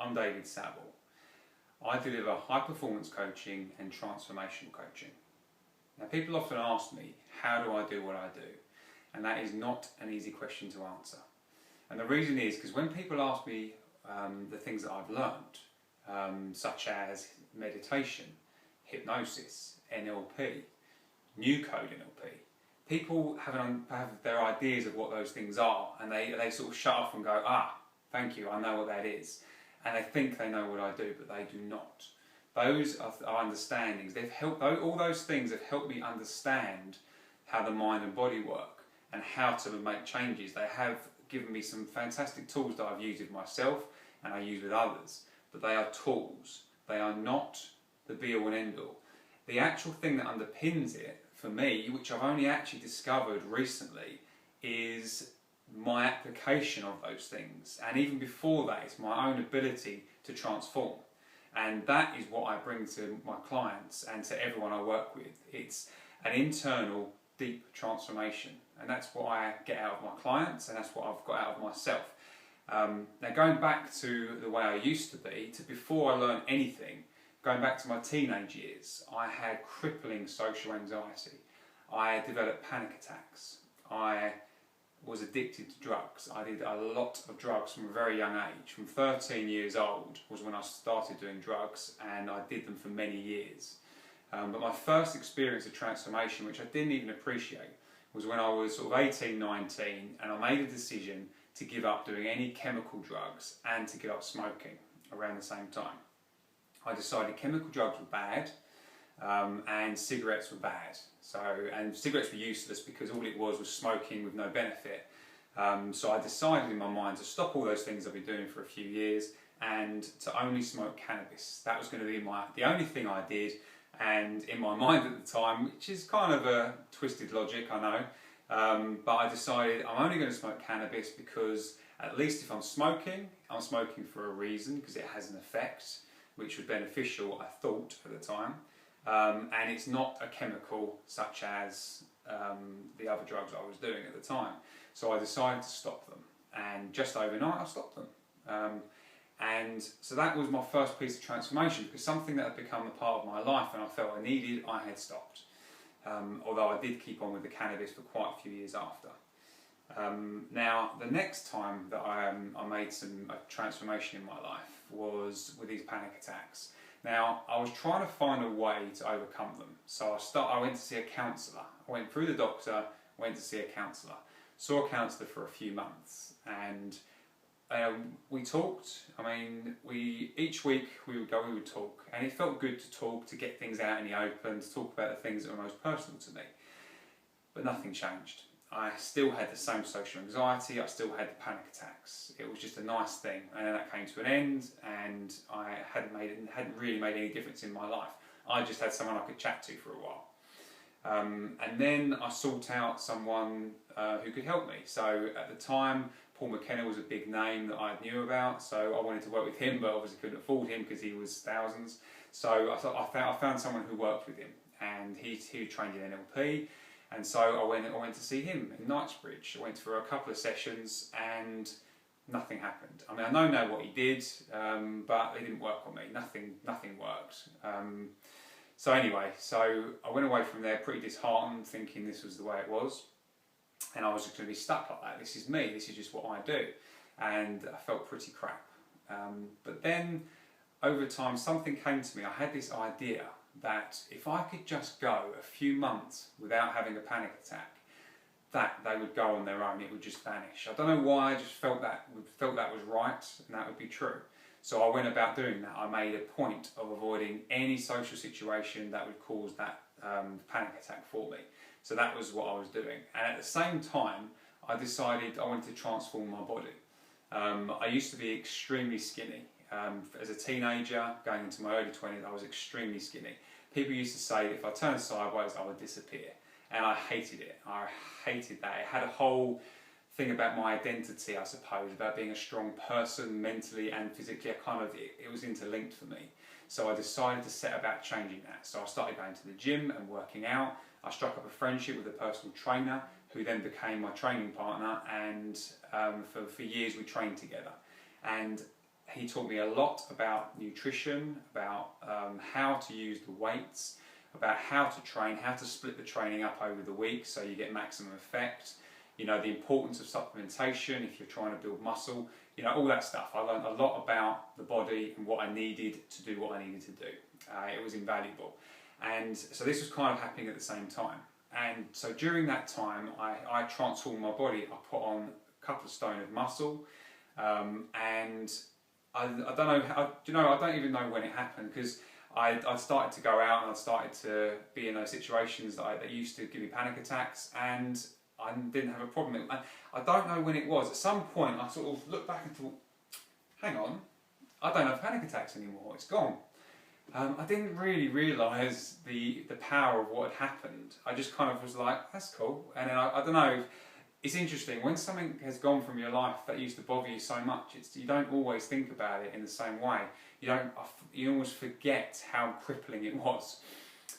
I'm David Saville. I deliver high performance coaching and transformational coaching. Now, people often ask me, how do I do what I do? And that is not an easy question to answer. And the reason is because when people ask me the things that I've learned, such as meditation, hypnosis, NLP, new code NLP, people have their ideas of what those things are, and they sort of shut off and go, thank you, I know what that is. And they think they know what I do, but they do not. Those are understandings. All those things have helped me understand how the mind and body work and how to make changes. They have given me some fantastic tools that I've used with myself and I use with others. But they are tools. They are not the be-all and end-all. The actual thing that underpins it, for me, which I've only actually discovered recently, is my application of those things. And even before that, it's my own ability to transform. And that is what I bring to my clients and to everyone I work with. It's an internal, deep transformation. And that's what I get out of my clients, and that's what I've got out of myself. Now, going back to the way I used to be, to before I learned anything, going back to my teenage years, I had crippling social anxiety. I developed panic attacks. I was addicted to drugs. I did a lot of drugs from a very young age. From 13 years old was when I started doing drugs, and I did them for many years. But my first experience of transformation, which I didn't even appreciate, was when I was sort of 18, 19, and I made a decision to give up doing any chemical drugs and to give up smoking around the same time. I decided chemical drugs were bad, and cigarettes were bad. And cigarettes were useless because all it was smoking with no benefit. So I decided in my mind to stop all those things I've been doing for a few years and to only smoke cannabis. That was going to be the only thing I did. And in my mind at the time, which is kind of a twisted logic, I know, but I decided I'm only going to smoke cannabis because at least if I'm smoking for a reason, because it has an effect, which was beneficial, I thought, at the time. And it's not a chemical such as the other drugs I was doing at the time. So I decided to stop them, and just overnight I stopped them. And so that was my first piece of transformation, because something that had become a part of my life and I felt I needed, I had stopped. Although I did keep on with the cannabis for quite a few years after. Now, the next time that I made a transformation in my life was with these panic attacks. Now, I was trying to find a way to overcome them. So I went to see a counsellor. I went through the doctor, went to see a counsellor. Saw a counsellor for a few months, and we talked. Each week we would talk, and it felt good to talk, to get things out in the open, to talk about the things that were most personal to me. But nothing changed. I still had the same social anxiety, I still had the panic attacks. It was just a nice thing, and then that came to an end, and I hadn't really made any difference in my life. I just had someone I could chat to for a while. And then I sought out someone who could help me. So at the time, Paul McKenna was a big name that I knew about, so I wanted to work with him, but obviously couldn't afford him because he was thousands. So I found someone who worked with him, and he trained in NLP. And so I went to see him in Knightsbridge. I went for a couple of sessions and nothing happened. I know now what he did, but it didn't work on me. Nothing worked. So anyway, I went away from there pretty disheartened, thinking this was the way it was. And I was just going to be stuck like that. This is me, this is just what I do. And I felt pretty crap. But then, over time, something came to me. I had this idea that if I could just go a few months without having a panic attack, that they would go on their own, it would just vanish. I don't know why, I just felt that was right and that would be true. So I went about doing that. I made a point of avoiding any social situation that would cause that panic attack for me. So that was what I was doing. And at the same time, I decided I wanted to transform my body. I used to be extremely skinny. As a teenager, going into my early 20s, I was extremely skinny. People used to say that if I turned sideways, I would disappear. And I hated it. I hated that. It had a whole thing about my identity, I suppose, about being a strong person mentally and physically. It was interlinked for me. So I decided to set about changing that. So I started going to the gym and working out. I struck up a friendship with a personal trainer who then became my training partner, and for years we trained together. And he taught me a lot about nutrition, about how to use the weights, about how to train, how to split the training up over the week so you get maximum effect. You know, the importance of supplementation if you're trying to build muscle, you know, all that stuff. I learned a lot about the body and what I needed to do what I needed to do. It was invaluable. And so this was kind of happening at the same time. And so during that time, I transformed my body. I put on a couple of stone of muscle, and I don't know, I don't even know when it happened, because I started to go out and I started to be in those situations that used to give me panic attacks, and I didn't have a problem. I don't know when it was. At some point I sort of looked back and thought, hang on, I don't have panic attacks anymore, it's gone. I didn't really realise the power of what had happened. I just kind of was like, that's cool. And then I don't know, it's interesting, when something has gone from your life that used to bother you so much, you don't always think about it in the same way. You almost forget how crippling it was.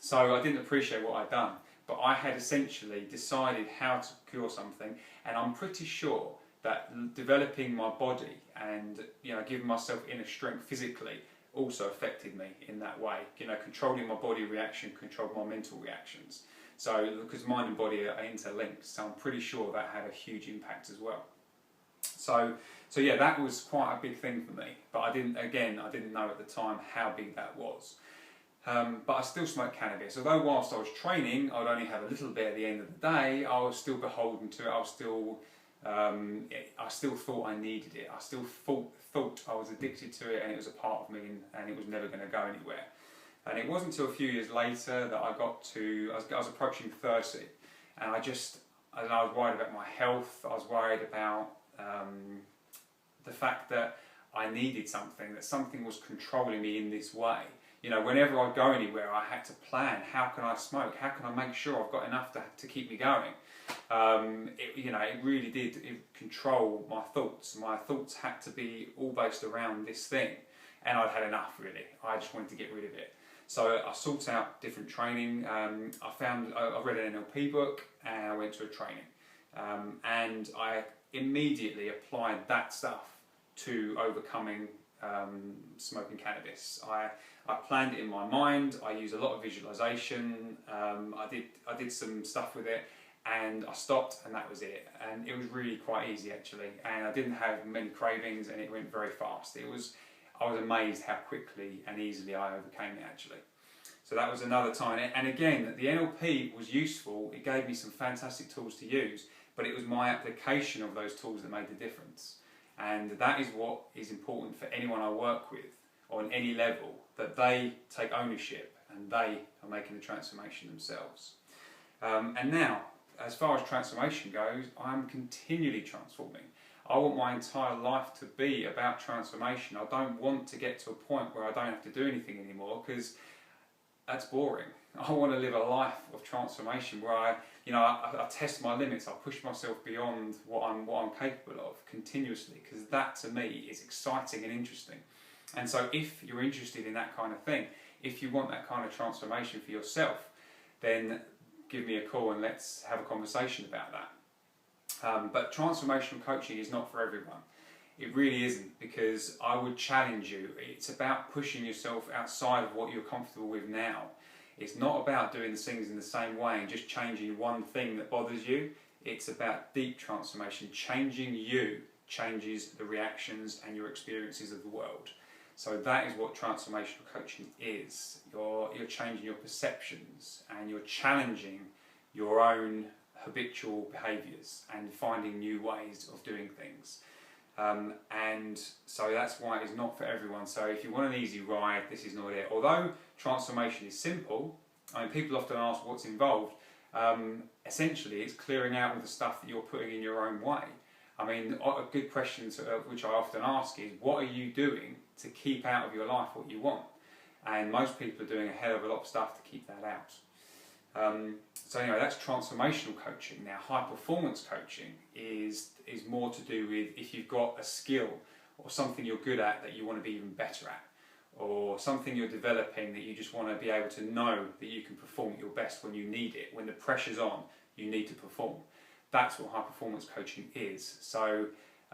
So I didn't appreciate what I'd done. But I had essentially decided how to cure something, and I'm pretty sure that developing my body and, you know, giving myself inner strength physically also affected me in that way. You know, controlling my body reaction controlled my mental reactions. So, because mind and body are interlinked, so I'm pretty sure that had a huge impact as well. So yeah, that was quite a big thing for me. But I didn't know at the time how big that was. But I still smoked cannabis. Although whilst I was training, I would only have a little bit at the end of the day, I was still beholden to it. I still thought I needed it. I still thought I was addicted to it, and it was a part of me, and it was never going to go anywhere. And it wasn't until a few years later that I was approaching 30, and I was worried about my health. I was worried about the fact that I needed something, that something was controlling me in this way. You know, whenever I go anywhere, I had to plan, how can I smoke? How can I make sure I've got enough to keep me going? It really did control my thoughts. My thoughts had to be all based around this thing. And I'd had enough, really. I just wanted to get rid of it. So I sought out different training. I read an NLP book, and I went to a training. And I immediately applied that stuff to overcoming smoking cannabis. I planned it in my mind. I used a lot of visualization. I did some stuff with it, and I stopped, and that was it. And it was really quite easy, actually. And I didn't have many cravings, and it went very fast. I was amazed how quickly and easily I overcame it, actually. So that was another time. And again, the NLP was useful. It gave me some fantastic tools to use, but it was my application of those tools that made the difference. And that is what is important for anyone I work with on any level, that they take ownership and they are making the transformation themselves. And now, as far as transformation goes, I'm continually transforming. I want my entire life to be about transformation. I don't want to get to a point where I don't have to do anything anymore, because that's boring. I want to live a life of transformation where I test my limits. I push myself beyond what I'm capable of continuously, because that to me is exciting and interesting. And so if you're interested in that kind of thing, if you want that kind of transformation for yourself, then give me a call and let's have a conversation about that. But transformational coaching is not for everyone. It really isn't, because I would challenge you. It's about pushing yourself outside of what you're comfortable with now. It's not about doing the things in the same way and just changing one thing that bothers you. It's about deep transformation. Changing you changes the reactions and your experiences of the world. So that is what transformational coaching is. You're changing your perceptions, and you're challenging your own habitual behaviours and finding new ways of doing things. And so that's why it's not for everyone. So if you want an easy ride, this is not it. Although transformation is simple, I mean, people often ask what's involved. Essentially, it's clearing out all the stuff that you're putting in your own way. I mean, a good question which I often ask is, what are you doing to keep out of your life what you want? And most people are doing a hell of a lot of stuff to keep that out. So anyway, that's transformational coaching. Now, high performance coaching is more to do with if you've got a skill or something you're good at that you want to be even better at, or something you're developing that you just want to be able to know that you can perform at your best when you need it. When the pressure's on, you need to perform. That's what high performance coaching is. So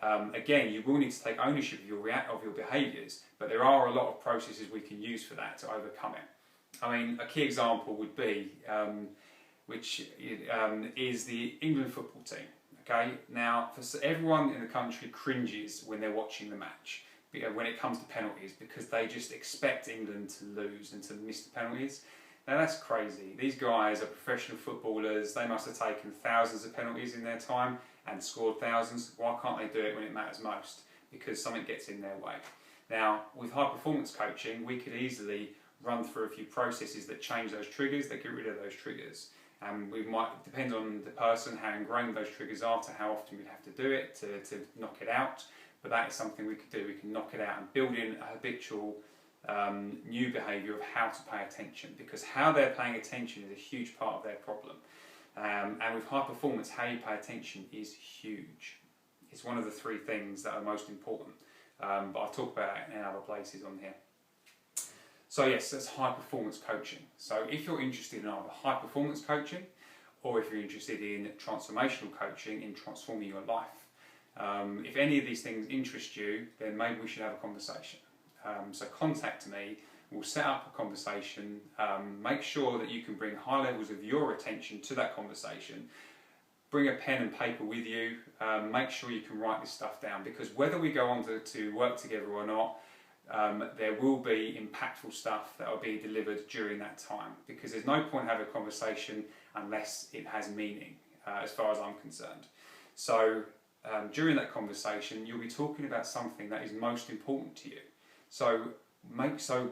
Again, you will need to take ownership of your behaviours, but there are a lot of processes we can use for that to overcome it. I mean, a key example would be, is the England football team. Okay, now everyone in the country cringes when they're watching the match when it comes to penalties, because they just expect England to lose and to miss the penalties. Now that's crazy. These guys are professional footballers. They must have taken thousands of penalties in their time and scored thousands. Why can't they do it when it matters most? Because something gets in their way. Now, with high performance coaching, we could easily run through a few processes that change those triggers, that get rid of those triggers. We might depend on the person, how ingrained those triggers are, to how often we'd have to do it to knock it out. But that is something we could do. We can knock it out and build in a habitual new behaviour of how to pay attention, because how they're paying attention is a huge part of their problem. And with high performance, how you pay attention is huge. It's one of the three things that are most important, but I'll talk about it in other places on here. So yes, that's high performance coaching. So if you're interested in either high performance coaching, or if you're interested in transformational coaching, in transforming your life, if any of these things interest you, then maybe we should have a conversation. So contact me, we'll set up a conversation, make sure that you can bring high levels of your attention to that conversation, bring a pen and paper with you, make sure you can write this stuff down, because whether we go on to work together or not, there will be impactful stuff that will be delivered during that time, because there's no point having a conversation unless it has meaning, as far as I'm concerned. So during that conversation, you'll be talking about something that is most important to you. So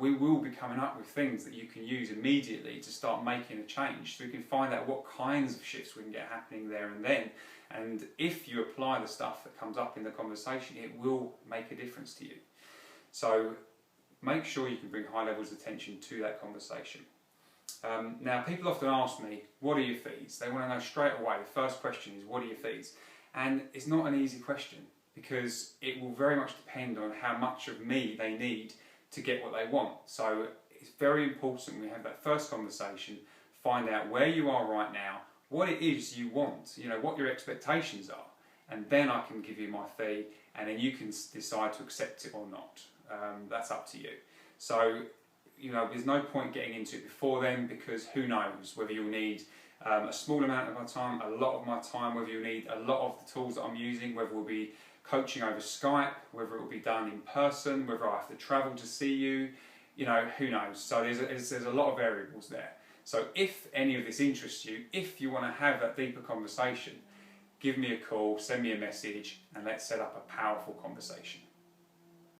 we will be coming up with things that you can use immediately to start making a change, so we can find out what kinds of shifts we can get happening there and then. And if you apply the stuff that comes up in the conversation, it will make a difference to you. So make sure you can bring high levels of attention to that conversation. Now, people often ask me, what are your fees? They want to know straight away. The first question is, what are your fees? And it's not an easy question, because it will very much depend on how much of me they need to get what they want. So it's very important when we have that first conversation, find out where you are right now, what it is you want, what your expectations are, and then I can give you my fee, and then you can decide to accept it or not. That's up to you. So, there's no point getting into it before then, because who knows whether you'll need a small amount of my time, a lot of my time, whether you'll need a lot of the tools that I'm using, whether we'll be coaching over Skype, whether it will be done in person, whether I have to travel to see you, who knows. So there's a lot of variables there. So if any of this interests you, if you want to have that deeper conversation, give me a call, send me a message, and let's set up a powerful conversation.